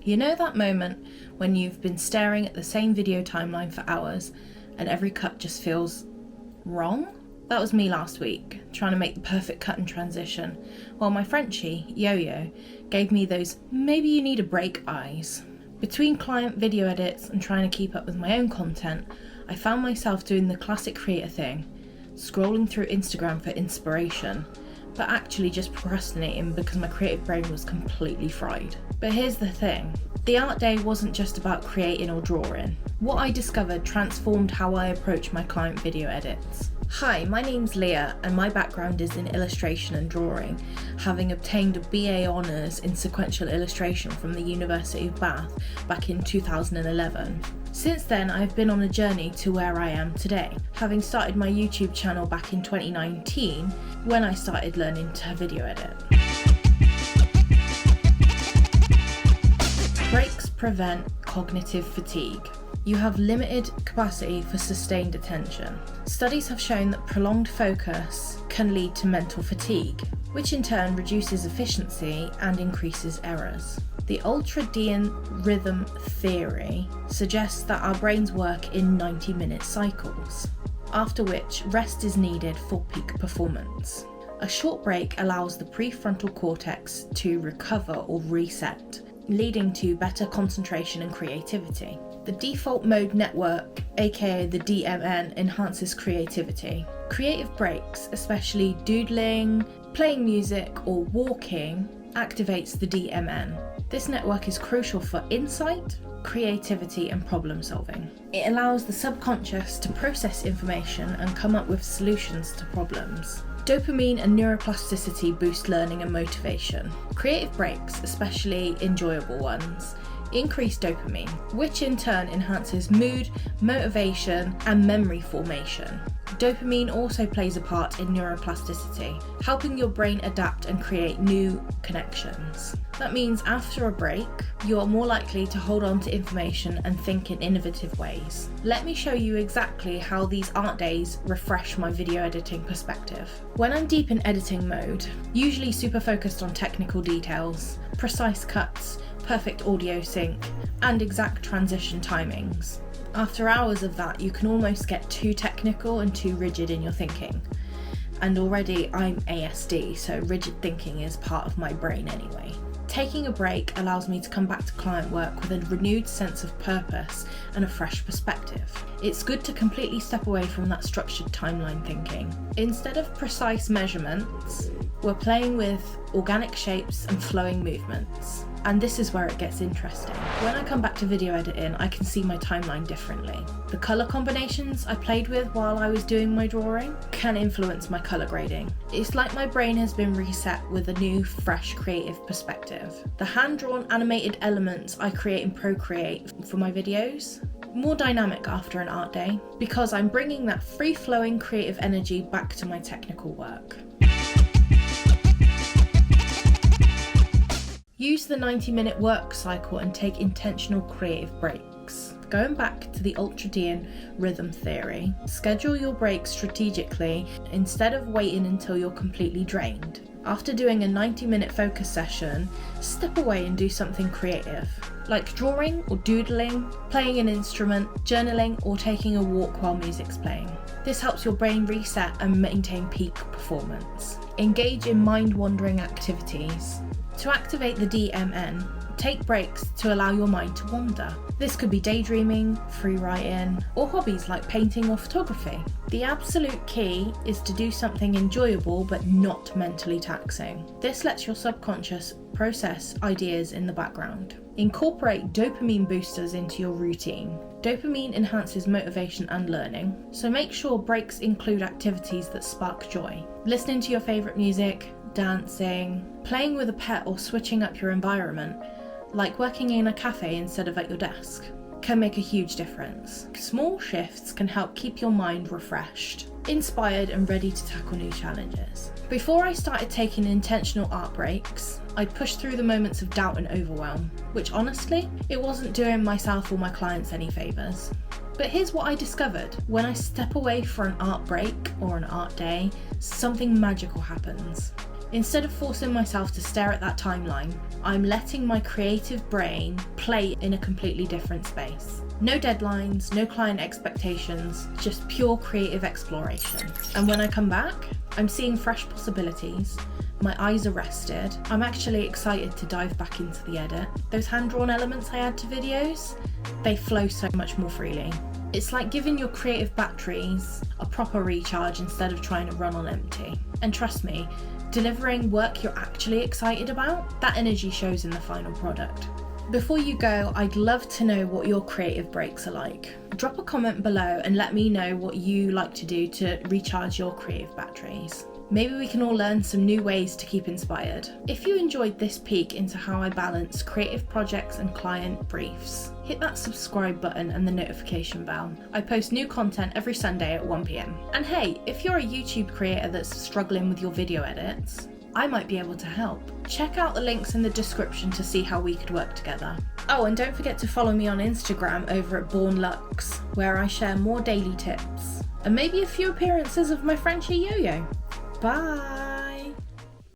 You know that moment when you've been staring at the same video timeline for hours and every cut just feels wrong? That was me last week, trying to make the perfect cut and transition, while my Frenchie, Yo-Yo, gave me those maybe you need a break eyes. Between client video edits and trying to keep up with my own content, I found myself doing the classic creator thing, scrolling through Instagram for inspiration, but actually just procrastinating because my creative brain was completely fried. But here's the thing, the art day wasn't just about creating or drawing. What I discovered transformed how I approach my client video edits. Hi, my name's Leah and my background is in illustration and drawing, having obtained a BA Honours in sequential illustration from the University of Bath back in 2011. Since then, I've been on a journey to where I am today, having started my YouTube channel back in 2019 when I started learning to video edit. Breaks prevent cognitive fatigue. You have limited capacity for sustained attention. Studies have shown that prolonged focus can lead to mental fatigue, which in turn reduces efficiency and increases errors. The ultradian rhythm theory suggests that our brains work in 90-minute cycles, after which rest is needed for peak performance. A short break allows the prefrontal cortex to recover or reset, leading to better concentration and creativity. The default mode network, aka the DMN, enhances creativity. Creative breaks, especially doodling, playing music, or walking, activates the DMN. This network is crucial for insight, creativity, and problem solving. It allows the subconscious to process information and come up with solutions to problems. Dopamine and neuroplasticity boost learning and motivation. Creative breaks, especially enjoyable ones, increase dopamine, which in turn enhances mood, motivation, and memory formation. Dopamine also plays a part in neuroplasticity, helping your brain adapt and create new connections. That means after a break, you are more likely to hold on to information and think in innovative ways. Let me show you exactly how these art days refresh my video editing perspective. When I'm deep in editing mode, usually super focused on technical details, precise cuts, perfect audio sync, and exact transition timings. After hours of that, you can almost get too technical and too rigid in your thinking. And already I'm ASD, so rigid thinking is part of my brain anyway. Taking a break allows me to come back to client work with a renewed sense of purpose and a fresh perspective. It's good to completely step away from that structured timeline thinking. Instead of precise measurements, we're playing with organic shapes and flowing movements. And this is where it gets interesting. When I come back to video editing, I can see my timeline differently. The colour combinations I played with while I was doing my drawing can influence my colour grading. It's like my brain has been reset with a new, fresh, creative perspective. The hand-drawn animated elements I create in Procreate for my videos, more dynamic after an art day, because I'm bringing that free-flowing creative energy back to my technical work. Use the 90-minute work cycle and take intentional creative breaks. Going back to the ultradian rhythm theory, schedule your breaks strategically instead of waiting until you're completely drained. After doing a 90-minute focus session, step away and do something creative, like drawing or doodling, playing an instrument, journaling, or taking a walk while music's playing. This helps your brain reset and maintain peak performance. Engage in mind-wandering activities. To activate the DMN, take breaks to allow your mind to wander. This could be daydreaming, free writing, or hobbies like painting or photography. The absolute key is to do something enjoyable but not mentally taxing. This lets your subconscious process ideas in the background. Incorporate dopamine boosters into your routine. Dopamine enhances motivation and learning, so make sure breaks include activities that spark joy. Listening to your favourite music, dancing, playing with a pet, or switching up your environment, like working in a cafe instead of at your desk, can make a huge difference. Small shifts can help keep your mind refreshed, inspired, and ready to tackle new challenges. Before I started taking intentional art breaks, I'd push through the moments of doubt and overwhelm, which honestly, it wasn't doing myself or my clients any favours. But here's what I discovered. When I step away for an art break or an art day, something magical happens. Instead of forcing myself to stare at that timeline, I'm letting my creative brain play in a completely different space. No deadlines, no client expectations, just pure creative exploration. And when I come back, I'm seeing fresh possibilities, my eyes are rested, I'm actually excited to dive back into the edit. Those hand-drawn elements I add to videos, they flow so much more freely. It's like giving your creative batteries a proper recharge instead of trying to run on empty. And trust me, delivering work you're actually excited about, that energy shows in the final product. Before you go, I'd love to know what your creative breaks are like. Drop a comment below and let me know what you like to do to recharge your creative batteries. Maybe we can all learn some new ways to keep inspired. If you enjoyed this peek into how I balance creative projects and client briefs, hit that subscribe button and the notification bell. I post new content every Sunday at 1 PM. And hey, if you're a YouTube creator that's struggling with your video edits, I might be able to help. Check out the links in the description to see how we could work together. Oh, and don't forget to follow me on Instagram over at Born Lux, where I share more daily tips and maybe a few appearances of my Frenchie Yo-Yo. Bye!